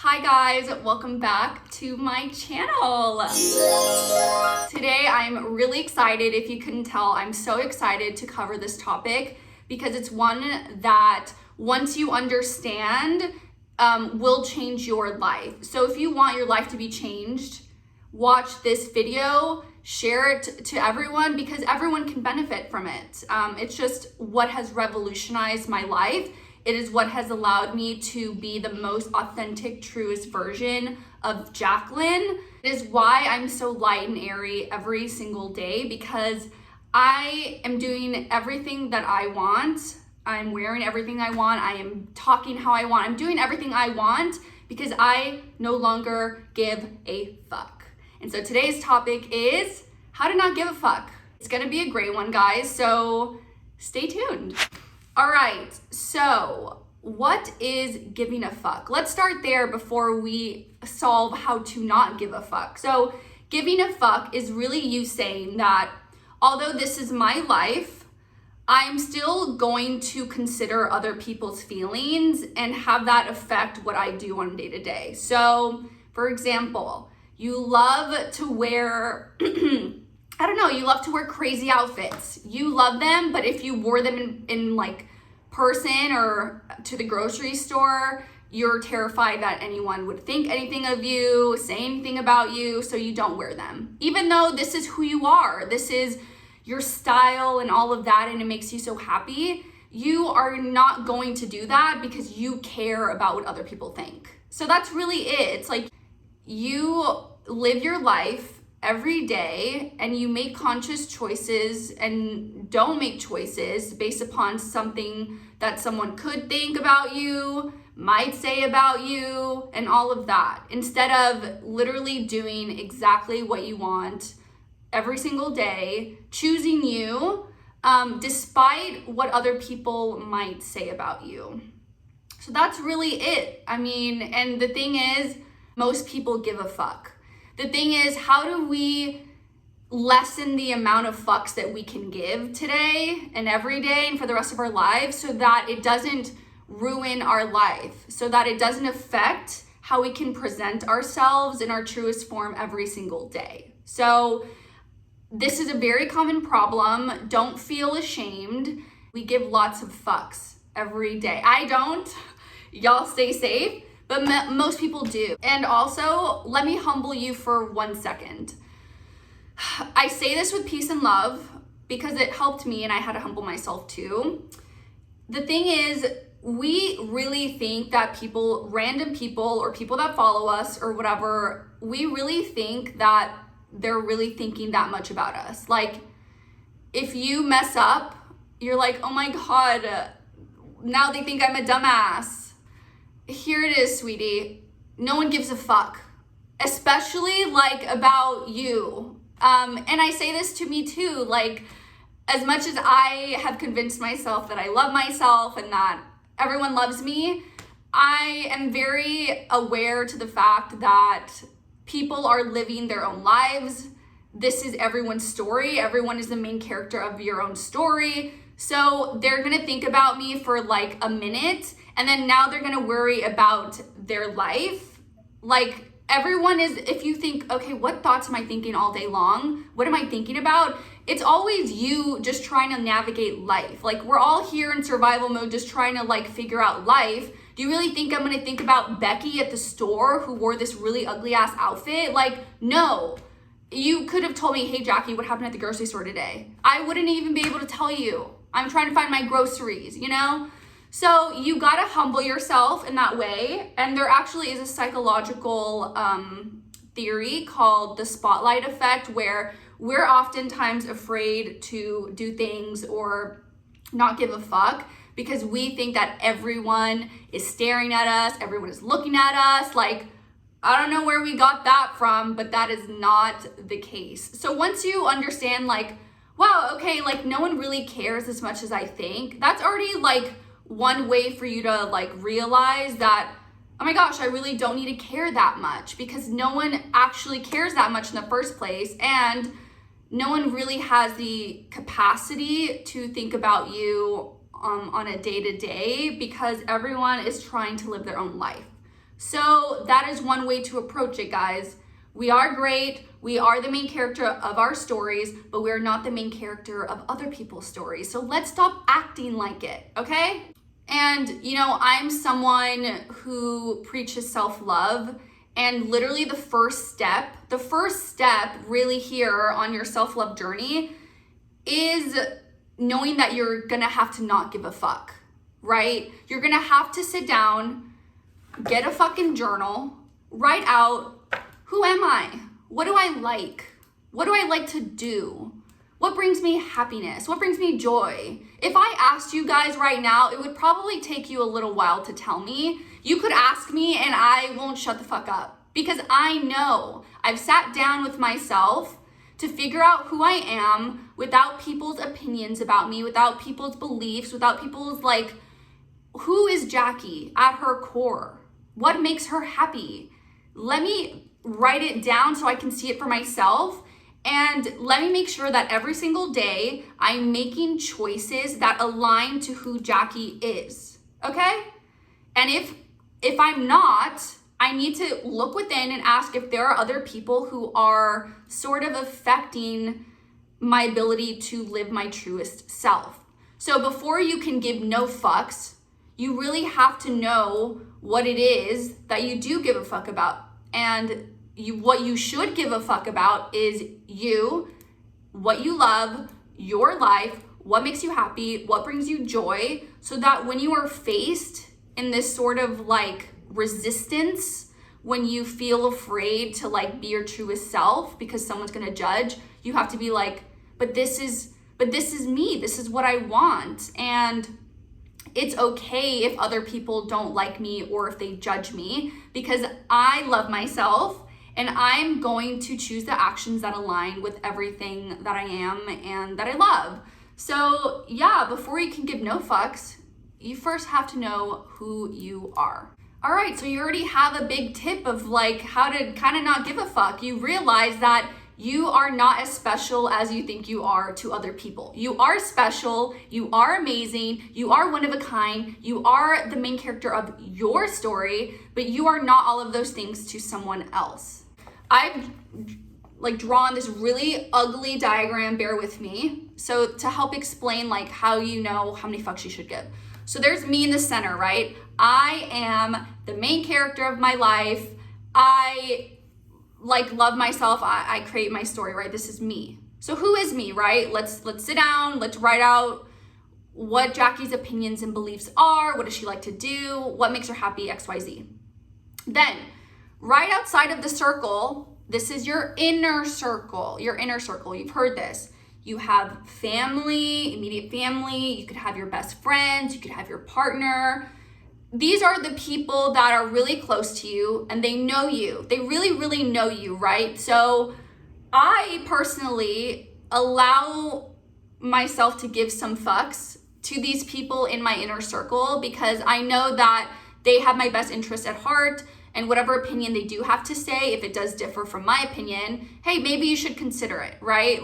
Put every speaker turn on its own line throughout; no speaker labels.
Hi guys, welcome back to my channel. Today I'm really excited. If you couldn't tell, I'm so excited to cover this topic because it's one that once you understand will change your life. So if you want your life to be changed, watch this video, share it to everyone because everyone can benefit from it. It's just what has revolutionized my life. It is what has allowed me to be the most authentic, truest version of Jacqueline. It is why I'm so light and airy every single day, because I am doing everything that I want. I'm wearing everything I want. I am talking how I want. I'm doing everything I want because I no longer give a fuck. And so today's topic is how to not give a fuck. It's gonna be a great one, guys, so stay tuned. All right, so what is giving a fuck? Let's start there before we solve how to not give a fuck. So giving a fuck is really you saying that although this is my life, I'm still going to consider other people's feelings and have that affect what I do on day to day. So for example, you love to wear, I don't know, you love to wear crazy outfits. You love them, but if you wore them in like person or to the grocery store, you're terrified that anyone would think anything of you, say anything about you, so you don't wear them. Even though this is who you are, this is your style and all of that, and it makes you so happy, you are not going to do that because you care about what other people think. So that's really it. It's like you live your life every day and you make conscious choices and don't make choices based upon something that someone could think about you, might say about you, and all of that, instead of literally doing exactly what you want every single day, choosing you despite what other people might say about you. So that's really it. I mean, and the thing is, most people give a fuck. The thing is, how do we lessen the amount of fucks that we can give today and every day and for the rest of our lives so that it doesn't ruin our life, so that it doesn't affect how we can present ourselves in our truest form every single day? So this is a very common problem. Don't feel ashamed. We give lots of fucks every day. I don't. Y'all stay safe. But most people do. And also, let me humble you for 1 second. I say this with peace and love because it helped me and I had to humble myself too. The thing is, we really think that people, random people or people that follow us or whatever, we really think that they're really thinking that much about us. Like, if you mess up, you're like, oh my God, now they think I'm a dumbass. Here it is, sweetie. No one gives a fuck, especially like about you. And I say this to me too, like as much as I have convinced myself that I love myself and that everyone loves me, I am very aware to the fact that people are living their own lives. This is everyone's story. Everyone is the main character of your own story. So they're gonna think about me for like a minute, and then now they're gonna worry about their life. Like everyone is, if you think, okay, what thoughts am I thinking all day long? What am I thinking about? It's always you just trying to navigate life. Like we're all here in survival mode, just trying to like figure out life. Do you really think I'm gonna think about Becky at the store who wore this really ugly ass outfit? Like, no. You could have told me, hey Jackie, what happened at the grocery store today? I wouldn't even be able to tell you. I'm trying to find my groceries, you know? So you gotta humble yourself in that way. And there actually is a psychological theory called the spotlight effect, where we're oftentimes afraid to do things or not give a fuck because we think that everyone is staring at us, everyone is looking at us. Like, I don't know where we got that from, but that is not the case. So once you understand like, wow, okay, like no one really cares as much as I think, that's already like one way for you to like realize that, oh my gosh, I really don't need to care that much because no one actually cares that much in the first place. And no one really has the capacity to think about you on a day-to-day because everyone is trying to live their own life. So that is one way to approach it, guys. We are great. We are the main character of our stories, but we're not the main character of other people's stories. So let's stop acting like it, okay? And, I'm someone who preaches self-love, and literally the first step really here on your self-love journey is knowing that you're gonna have to not give a fuck, right? You're gonna have to sit down, get a fucking journal, write out, who am I? What do I like? What do I like to do? What brings me happiness? What brings me joy? If I asked you guys right now, it would probably take you a little while to tell me. You could ask me and I won't shut the fuck up because I know I've sat down with myself to figure out who I am without people's opinions about me, without people's beliefs, without people's who is Jackie at her core? What makes her happy? Let me write it down so I can see it for myself. And let me make sure that every single day I'm making choices that align to who Jackie is, okay? And if I'm not, I need to look within and ask if there are other people who are sort of affecting my ability to live my truest self. So before you can give no fucks, you really have to know what it is that you do give a fuck about. And what you should give a fuck about is you, what you love, your life, what makes you happy, what brings you joy, so that when you are faced in this sort of resistance, when you feel afraid to be your truest self because someone's gonna judge, you have to be but this is me, this is what I want. And it's okay if other people don't like me or if they judge me, because I love myself and I'm going to choose the actions that align with everything that I am and that I love. So yeah, before you can give no fucks, you first have to know who you are. All right, so you already have a big tip of how to kind of not give a fuck. You realize that you are not as special as you think you are to other people. You are special, you are amazing, you are one of a kind, you are the main character of your story, but you are not all of those things to someone else. I've drawn this really ugly diagram, bear with me, so to help explain how you know how many fucks you should give. So there's me in the center, right? I am the main character of my life. I love myself. I create my story, right? This is me. So who is me, right? Let's sit down. Let's write out what Jackie's opinions and beliefs are. What does she like to do? What makes her happy? XYZ. Then right outside of the circle, this is your inner circle. Your inner circle. You've heard this. You have family, immediate family. You could have your best friends. You could have your partner. These are the people that are really close to you and they know you. They really, really know you, right? So I personally allow myself to give some fucks to these people in my inner circle because I know that they have my best interest at heart, and whatever opinion they do have to say, if it does differ from my opinion, hey, maybe you should consider it, right?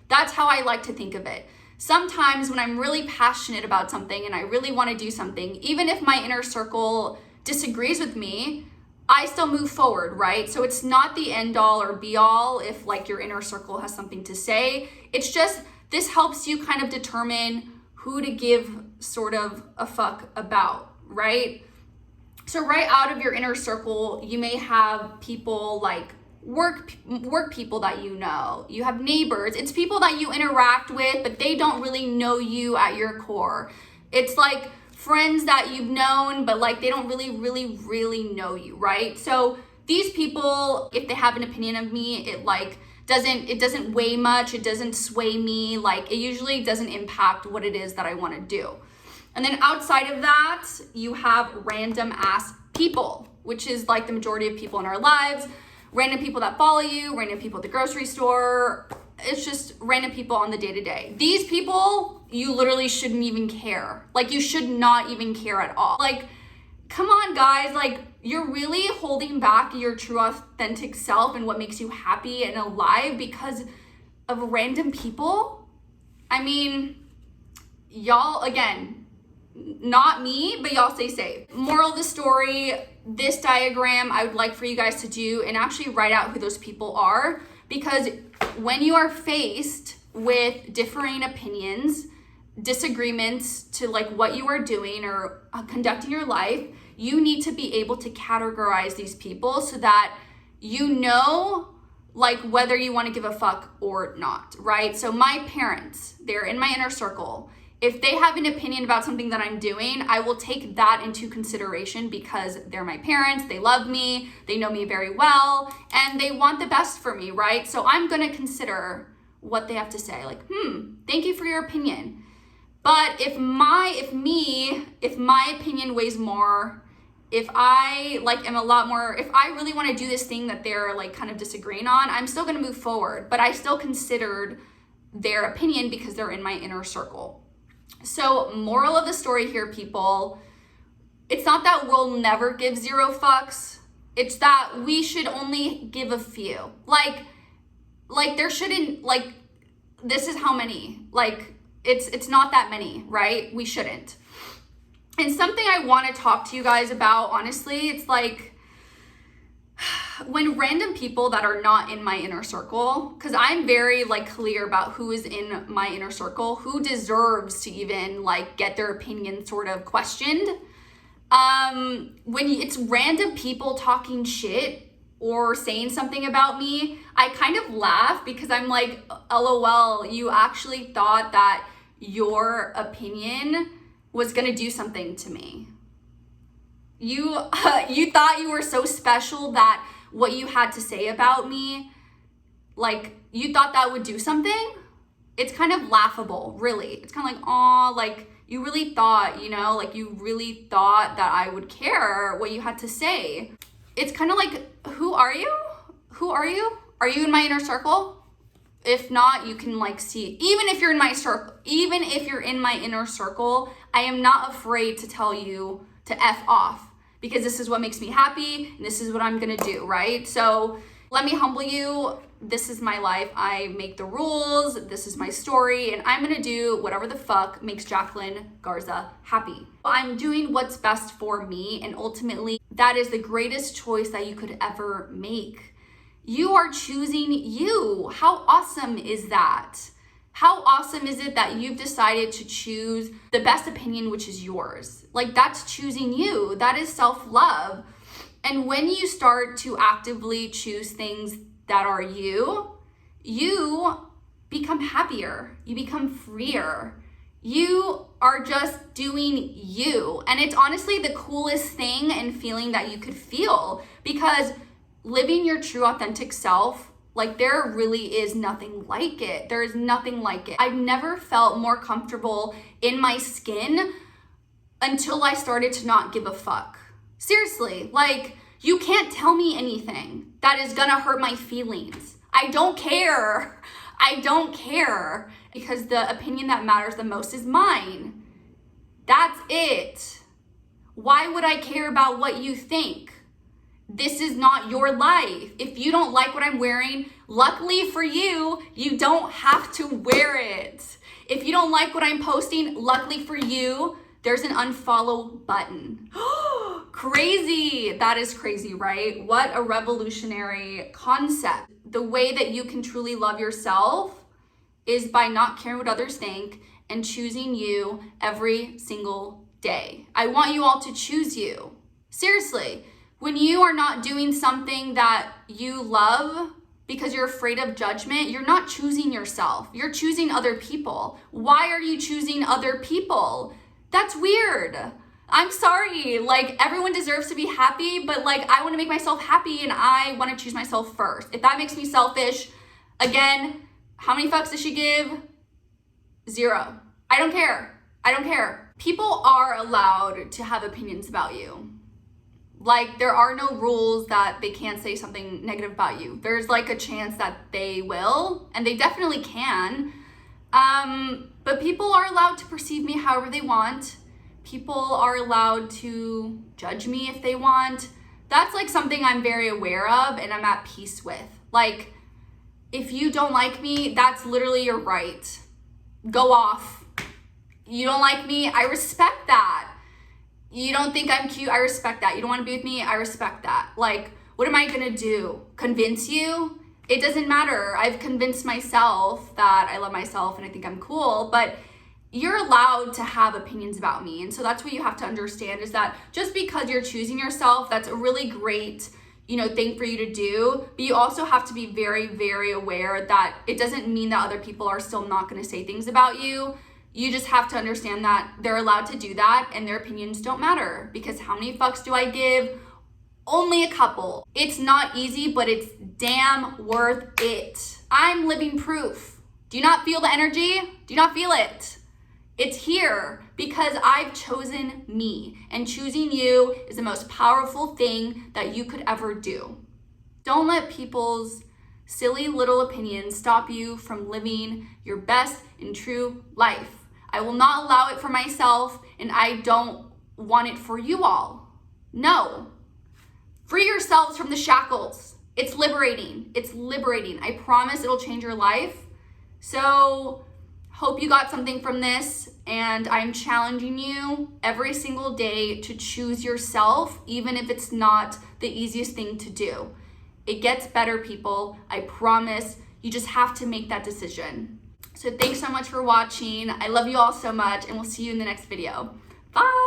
That's how I like to think of it. Sometimes when I'm really passionate about something and I really want to do something, even if my inner circle disagrees with me, I still move forward, right? So it's not the end all or be all if your inner circle has something to say. It's just, this helps you kind of determine who to give sort of a fuck about, right? So right out of your inner circle, you may have people work people that you know. You have neighbors. It's people that you interact with, but they don't really know you at your core. It's friends that you've known, but they don't really, really, really know you, right? So these people, if they have an opinion of me, it doesn't weigh much. It doesn't sway me. It usually doesn't impact what it is that I want to do. And then outside of that, you have random ass people, which is the majority of people in our lives. Random people that follow you, random people at the grocery store. It's just random people on the day-to-day. These people, you literally shouldn't even care. You should not even care at all. Come on, guys. You're really holding back your true, authentic self and what makes you happy and alive because of random people. I mean, y'all, again, Not me, but y'all stay safe. Moral of the story, this diagram I would like for you guys to do and actually write out who those people are, because when you are faced with differing opinions, disagreements to like what you are doing or conducting your life, you need to be able to categorize these people so that you know like whether you want to give a fuck or not, right? So my parents, they're in my inner circle. If they have an opinion about something that I'm doing, I will take that into consideration because they're my parents, they love me, they know me very well, and they want the best for me, right? So I'm gonna consider what they have to say, like, thank you for your opinion. But if my opinion weighs more, if I like am a lot more, if I really want to do this thing that they're like kind of disagreeing on, I'm still gonna move forward, but I still considered their opinion because they're in my inner circle. So moral of the story here, people, it's not that we'll never give 0 fucks. It's that we should only give a few. Like there shouldn't, like, this is how many, like, it's not that many, right? We shouldn't. And something I want to talk to you guys about, honestly, it's like when random people that are not in my inner circle, because I'm very like clear about who is in my inner circle, who deserves to even like get their opinion sort of questioned. When it's random people talking shit or saying something about me, I kind of laugh because I'm like, LOL, you actually thought that your opinion was gonna do something to me. You thought you were so special that what you had to say about me, like, you thought that would do something? It's kind of laughable, really. It's kind of like, aw, like, you really thought, you know, like, you really thought that I would care what you had to say. It's kind of like, who are you? Who are you? Are you in my inner circle? If not, you can like see, even if you're in my circle, even if you're in my inner circle, I am not afraid to tell you to F off, because this is what makes me happy and this is what I'm gonna do, right? So let me humble you. This is my life. I make the rules. This is my story, and I'm gonna do whatever the fuck makes Jacqueline Garza happy. I'm doing what's best for me, and ultimately that is the greatest choice that you could ever make. You are choosing you. How awesome is that? How awesome is it that you've decided to choose the best opinion, which is yours? Like, that's choosing you. That is self-love. And when you start to actively choose things that are you, you become happier. You become freer. You are just doing you. And it's honestly the coolest thing and feeling that you could feel, because living your true authentic self, like, there really is nothing like it. There is nothing like it. I've never felt more comfortable in my skin until I started to not give a fuck. Seriously, like, you can't tell me anything that is gonna hurt my feelings. I don't care. I don't care, because the opinion that matters the most is mine. That's it. Why would I care about what you think? This is not your life. If you don't like what I'm wearing, luckily for you, you don't have to wear it. If you don't like what I'm posting, luckily for you, there's an unfollow button. Crazy. That is crazy, right? What a revolutionary concept. The way that you can truly love yourself is by not caring what others think and choosing you every single day. I want you all to choose you. Seriously. When you are not doing something that you love because you're afraid of judgment, you're not choosing yourself. You're choosing other people. Why are you choosing other people? That's weird. I'm sorry. Like, everyone deserves to be happy, but like, I want to make myself happy and I want to choose myself first. If that makes me selfish, again, how many fucks does she give? 0. I don't care. I don't care. People are allowed to have opinions about you. Like, there are no rules that they can't say something negative about you. There's like a chance that they will, and they definitely can. But people are allowed to perceive me however they want. People are allowed to judge me if they want. That's like something I'm very aware of and I'm at peace with. Like, if you don't like me, that's literally your right. Go off. You don't like me? I respect that. You don't think I'm cute? I respect that. You don't want to be with me? I respect that. Like, what am I gonna do? Convince you? It doesn't matter. I've convinced myself that I love myself and I think I'm cool, but you're allowed to have opinions about me. And so that's what you have to understand, is that just because you're choosing yourself, that's a really great, thing for you to do. But you also have to be very, very aware that it doesn't mean that other people are still not going to say things about you. You just have to understand that they're allowed to do that and their opinions don't matter, because how many fucks do I give? Only a couple. It's not easy, but it's damn worth it. I'm living proof. Do you not feel the energy? Do you not feel it? It's here because I've chosen me, and choosing you is the most powerful thing that you could ever do. Don't let people's silly little opinions stop you from living your best and true life. I will not allow it for myself, and I don't want it for you all. No. Free yourselves from the shackles. It's liberating. It's liberating. I promise it'll change your life. So, hope you got something from this, and I'm challenging you every single day to choose yourself, even if it's not the easiest thing to do. It gets better, people. I promise. You just have to make that decision. So thanks so much for watching. I love you all so much, and we'll see you in the next video. Bye.